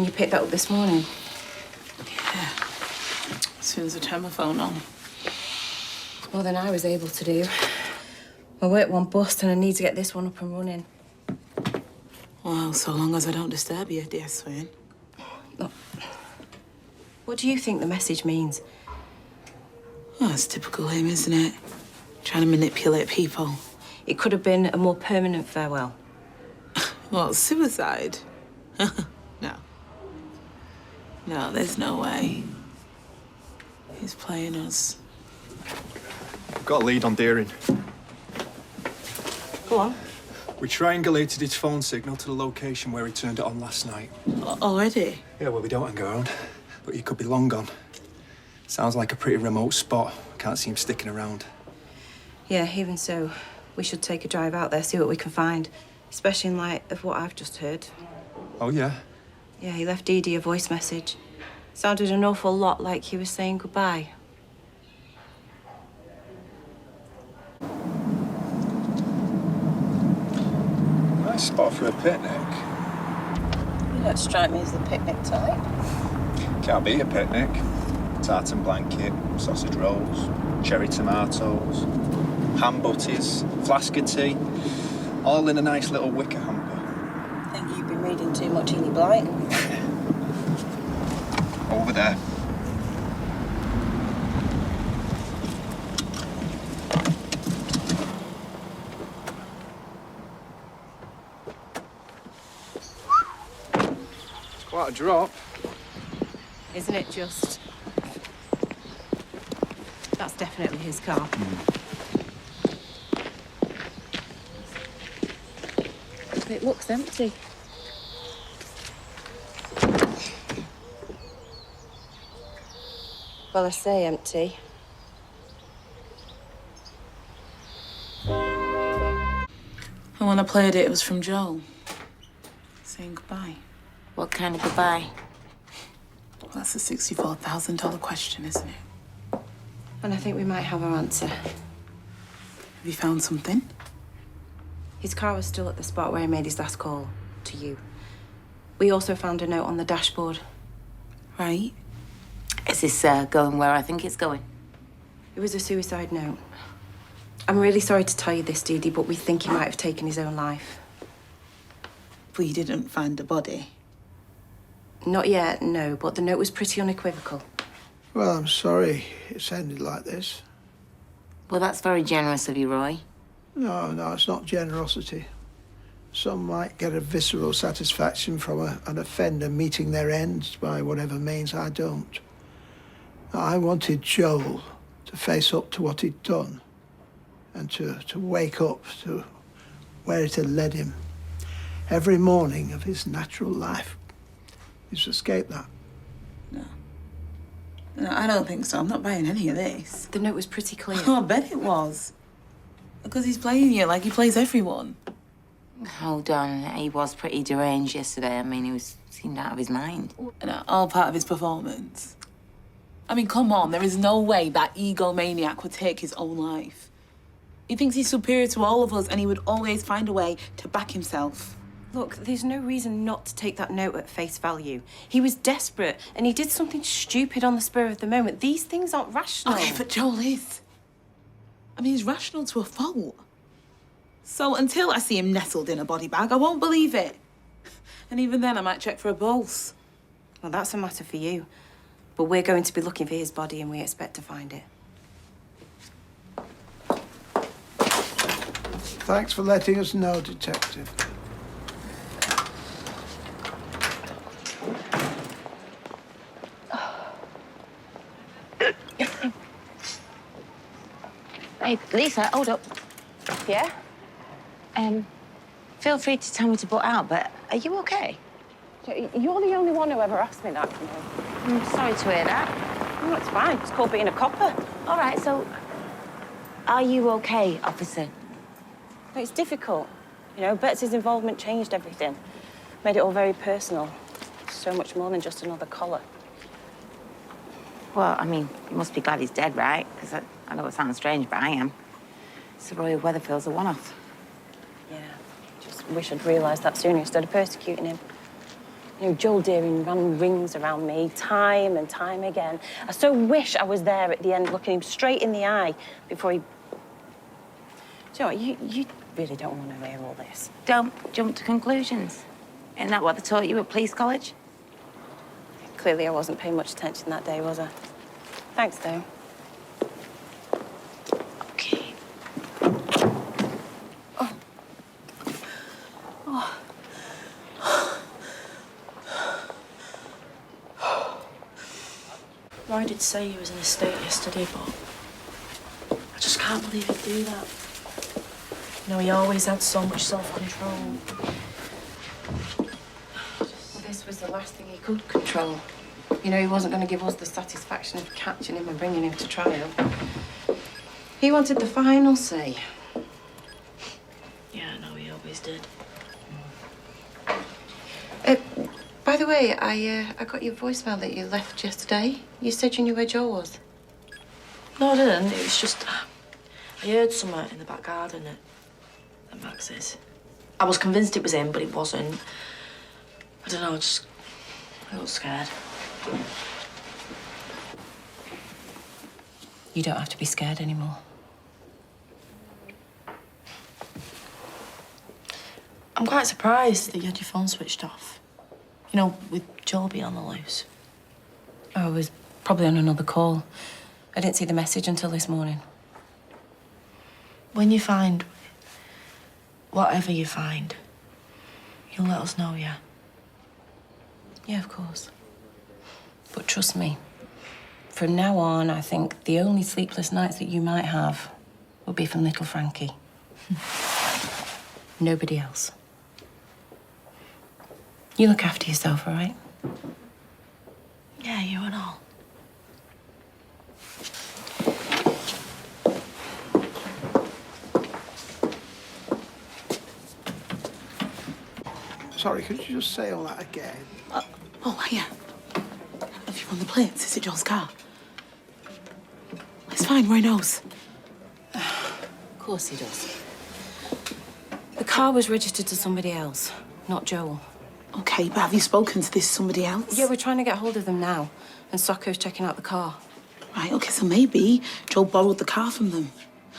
And you picked that up this morning? Yeah. As soon as I turned my phone on. More than I was able to do. My work one bust and I need to get this one up and running. Well, so long as I don't disturb you, dear Swin. Look, what do you think the message means? Oh, it's typical him, isn't it? Trying to manipulate people. It could have been a more permanent farewell. What, suicide? No. No, there's no way. He's playing us. We've got a lead on Deering. Go on. We triangulated his phone signal to the location where he turned it on last night. Already? Yeah, well, we don't hang around, but he could be long gone. Sounds like a pretty remote spot. Can't see him sticking around. Yeah, even so, we should take a drive out there, see what we can find. Especially in light of what I've just heard. Oh, yeah? Yeah, he left Dee Dee a voice message. Sounded an awful lot like he was saying goodbye. Nice spot for a picnic. You don't strike me as the picnic type. Can't be a picnic. Tartan blanket, sausage rolls, cherry tomatoes, ham butties, flask of tea, all in a nice little wicker hamper. I think you've been reading too much Enid Blyton. Over there. It's quite a drop. Isn't it just? That's definitely his car. It looks empty. Well, I say empty. And when I played it, it was from Joel. Saying goodbye. What kind of goodbye? Well, that's a $64,000 question, isn't it? And I think we might have our answer. Have you found something? His car was still at the spot where he made his last call to you. We also found a note on the dashboard. Right? Is this going where I think it's going? It was a suicide note. I'm really sorry to tell you this, Dee Dee, but we think he might have taken his own life. But you didn't find a body? Not yet, no, but the note was pretty unequivocal. Well, I'm sorry it's ended like this. Well, that's very generous of you, Roy. No, it's not generosity. Some might get a visceral satisfaction from an offender meeting their ends by whatever means. I don't. I wanted Joel to face up to what he'd done and to wake up to where it had led him. Every morning of his natural life. He's escaped that. No, I don't think so. I'm not buying any of this. The note was pretty clear. Oh, I bet it was. Because he's playing you like he plays everyone. Hold on, he was pretty deranged yesterday. I mean, seemed out of his mind. And all part of his performance. I mean, come on, there is no way that egomaniac would take his own life. He thinks he's superior to all of us and he would always find a way to back himself. Look, there's no reason not to take that note at face value. He was desperate and he did something stupid on the spur of the moment. These things aren't rational. Okay, but Joel is. I mean, he's rational to a fault. So until I see him nestled in a body bag, I won't believe it. And even then, I might check for a pulse. Well, that's a matter for you. But we're going to be looking for his body and we expect to find it. Thanks for letting us know, Detective. Hey, Lisa, hold up. Yeah? Feel free to tell me to butt out, but are you okay? You're the only one who ever asked me that, you know. I'm sorry to hear that. No, it's fine. It's called being a copper. All right, so are you okay, officer? No, it's difficult. You know, Betsy's involvement changed everything. Made it all very personal. So much more than just another collar. Well, I mean, you must be glad he's dead, right? Because I know it sounds strange, but I am. Sir Roy Weatherfield's a one-off. Yeah, just wish I'd realised that sooner instead of persecuting him. You know, Joel Deering ran rings around me time and time again. I so wish I was there at the end looking him straight in the eye before he... Do you know what, you really don't want to hear all this. Don't jump to conclusions. Isn't that what they taught you at police college? Clearly I wasn't paying much attention that day, was I? Thanks, though. Okay. I did say he was in a state yesterday, but I just can't believe he'd do that. You know, he always had so much self-control. Well, this was the last thing he could control. You know, he wasn't going to give us the satisfaction of catching him and bringing him to trial. He wanted the final say. Yeah, I know he always did. By the way, I got your voicemail that you left yesterday. You said you knew where Joe was. No, I didn't. It was just... I heard something in the back garden at Max's. I was convinced it was him, but it wasn't. I don't know, I got scared. You don't have to be scared anymore. I'm quite surprised that you had your phone switched off. You know, with Joe being on the loose. I was probably on another call. I didn't see the message until this morning. When you find whatever you find, you'll let us know, yeah? Yeah, of course. But trust me, from now on, I think the only sleepless nights that you might have will be from little Frankie. Nobody else. You look after yourself, all right? Yeah, you and all. Sorry, could you just say all that again? Oh, yeah. Have you run the plates? Is it Joel's car? It's fine, Roy knows. Of course he does. The car was registered to somebody else, not Joel. Okay, but have you spoken to this somebody else? Yeah, we're trying to get hold of them now, and Socco's checking out the car. Right, okay, so maybe Joel borrowed the car from them.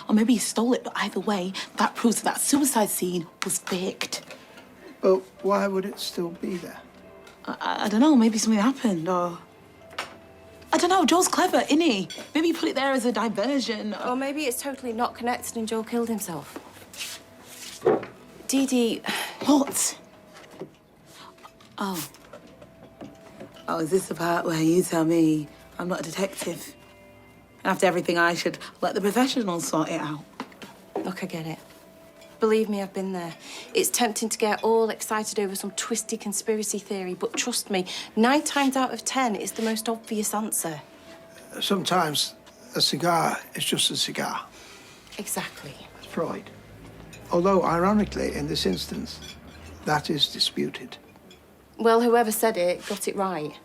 Or maybe he stole it, but either way, that proves that suicide scene was faked. But why would it still be there? I don't know, maybe something happened, or... I don't know, Joel's clever, isn't he? Maybe he put it there as a diversion. Or maybe it's totally not connected and Joel killed himself. Dee Dee... What? Oh. Oh, is this the part where you tell me I'm not a detective? And after everything, I should let the professionals sort it out? Look, I get it. Believe me, I've been there. It's tempting to get all excited over some twisty conspiracy theory, but trust me, 9 times out of 10, it's the most obvious answer. Sometimes a cigar is just a cigar. Exactly. It's Freud. Although, ironically, in this instance, that is disputed. Well, whoever said it got it right.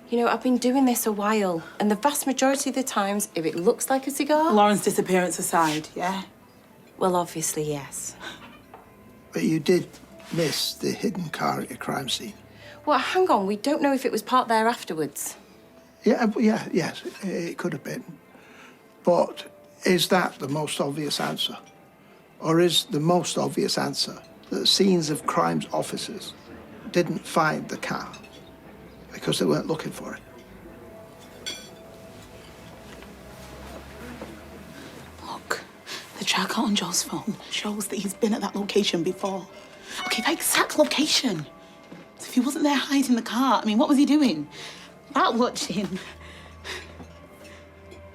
You know, I've been doing this a while, and the vast majority of the times, if it looks like a cigar... Lauren's disappearance aside, yeah? Well, obviously, yes. But you did miss the hidden car at your crime scene. Well, hang on, we don't know if it was parked there afterwards. Yes, it could have been. But is that the most obvious answer? Or is the most obvious answer that scenes of crimes officers didn't find the car because they weren't looking for it? Look, the tracker on Joel's phone shows that he's been at that location before. Okay, the exact location. So if he wasn't there hiding the car, I mean, what was he doing? Bat watching.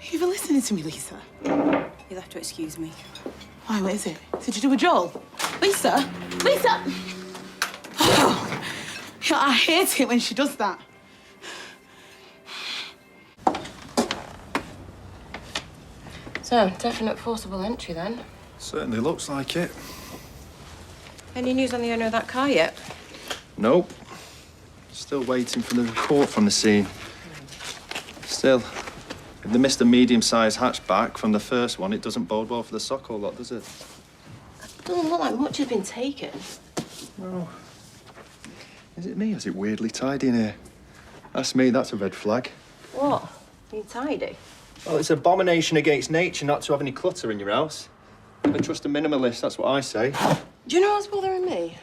You even listening to me, Lisa? You'll have to excuse me. Why, what is it? Is it to do with Joel? Lisa! Lisa! Oh, yeah, I hate it when she does that. So, definite forcible entry, then. Certainly looks like it. Any news on the owner of that car yet? Nope. Still waiting for the report from the scene. Still, if they missed a medium-sized hatchback from the first one, it doesn't bode well for the Socko lot, does it? Doesn't look like much has been taken. No. Is it me? Is it weirdly tidy in here? That's me, that's a red flag. What? Are you tidy? Well, it's an abomination against nature not to have any clutter in your house. I trust a minimalist, that's what I say. Do you know what's bothering me?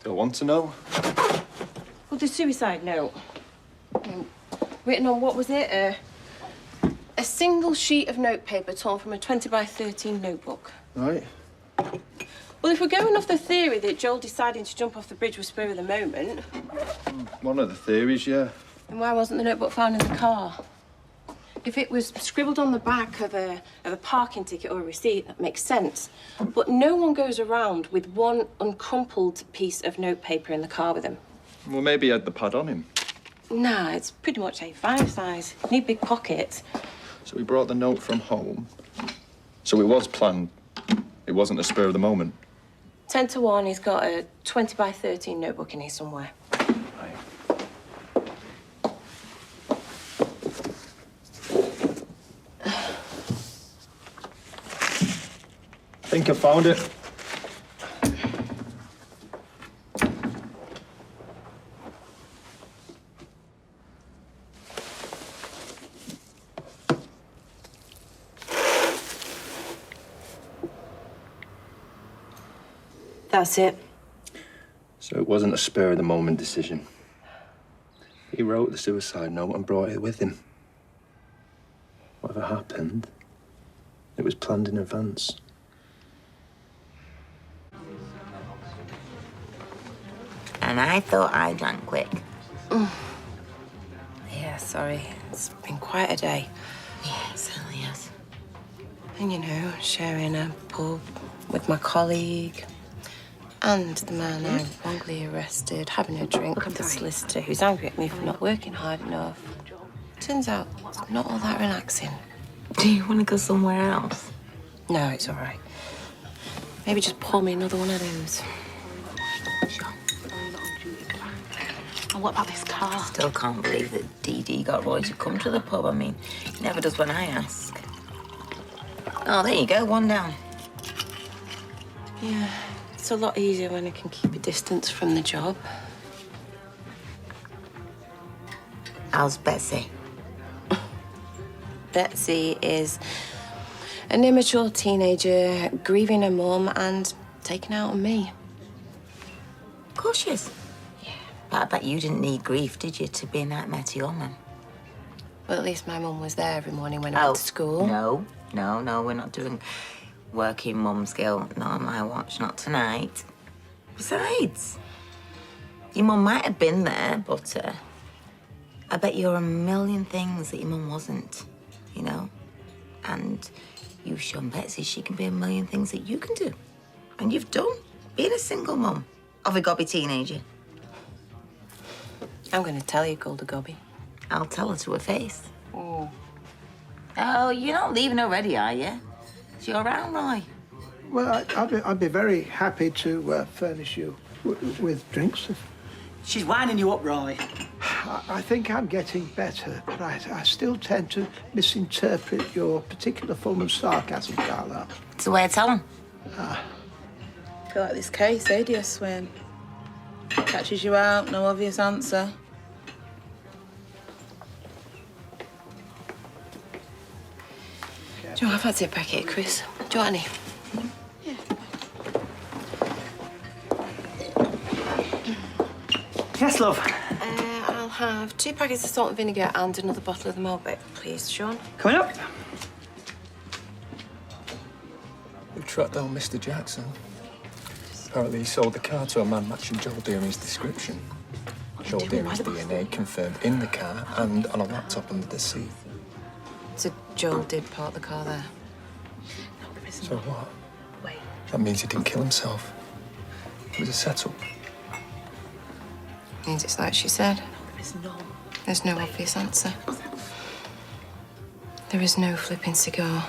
Don't want to know. Well, the suicide note. Written on, what was it? A single sheet of notepaper torn from a 20 by 13 notebook. Right. Well, if we're going off the theory that Joel deciding to jump off the bridge was spur of the moment, One of the theories, yeah. then why wasn't the notebook found in the car? If it was scribbled on the back of a parking ticket or a receipt, that makes sense. But no one goes around with one uncrumpled piece of notepaper in the car with them. Well, maybe he had the pad on him. Nah, it's pretty much A5 size. Need big pockets. So he brought the note from home. So it was planned. It wasn't a spur of the moment. 10 to 1, he's got a 20 by 13 notebook in here somewhere. I think I found it. That's it. So it wasn't a spur of the moment decision. He wrote the suicide note and brought it with him. Whatever happened, it was planned in advance. And I thought I drank quick. Yeah, sorry. It's been quite a day. Yeah, it certainly has. And, you know, sharing a pub with my colleague and the man I wrongly arrested, having a drink with the solicitor who's angry at me for not working hard enough. Turns out it's not all that relaxing. Do you want to go somewhere else? No, it's all right. Maybe just pour me another one of those. Sure. And what about this car? Still can't believe that Dee Dee got Roy to come to the pub. I mean, he never does when I ask. Oh, there you go, one down. Yeah, it's a lot easier when I can keep a distance from the job. How's Betsy? Betsy is an immature teenager grieving her mum and taking out on me. Of course she is. Yeah. But I bet you didn't need grief, did you, to be a nightmare to your mum? Well, at least my mum was there every morning when I went to school. No, we're not doing working mum's guilt. Not on my watch, not tonight. Besides, your mum might have been there, but I bet you're a million things that your mum wasn't, you know? And you've shown Betsy she can be a million things that you can do. And you've done, being a single mum of a gobby teenager. I'm going to tell you, Golda Gobby. I'll tell her to her face. Oh, you're not leaving already, are you? Is she all right, Roy? Well, I'd be very happy to furnish you with drinks. She's winding you up, Roy. I think I'm getting better, but I still tend to misinterpret your particular form of sarcasm, Carla. It's the way I tell them. I feel like this case, eh, dear Swin? Catches you out, no obvious answer. Do you want to fancy a packet, Chris? Do you want any? Yes, love. I'll have 2 packets of salt and vinegar and another bottle of the Malbec, please, Sean. Coming up. We've tracked down Mr. Jackson. Apparently he sold the car to a man matching Joel Dearing's description. Joel Dearing's DNA confirmed in the car and on a laptop under the seat. So Joel did park the car there. So what? Wait. That means he didn't kill himself. It was a setup. Means it's like she said. No. There's no obvious answer. There is no flipping cigar.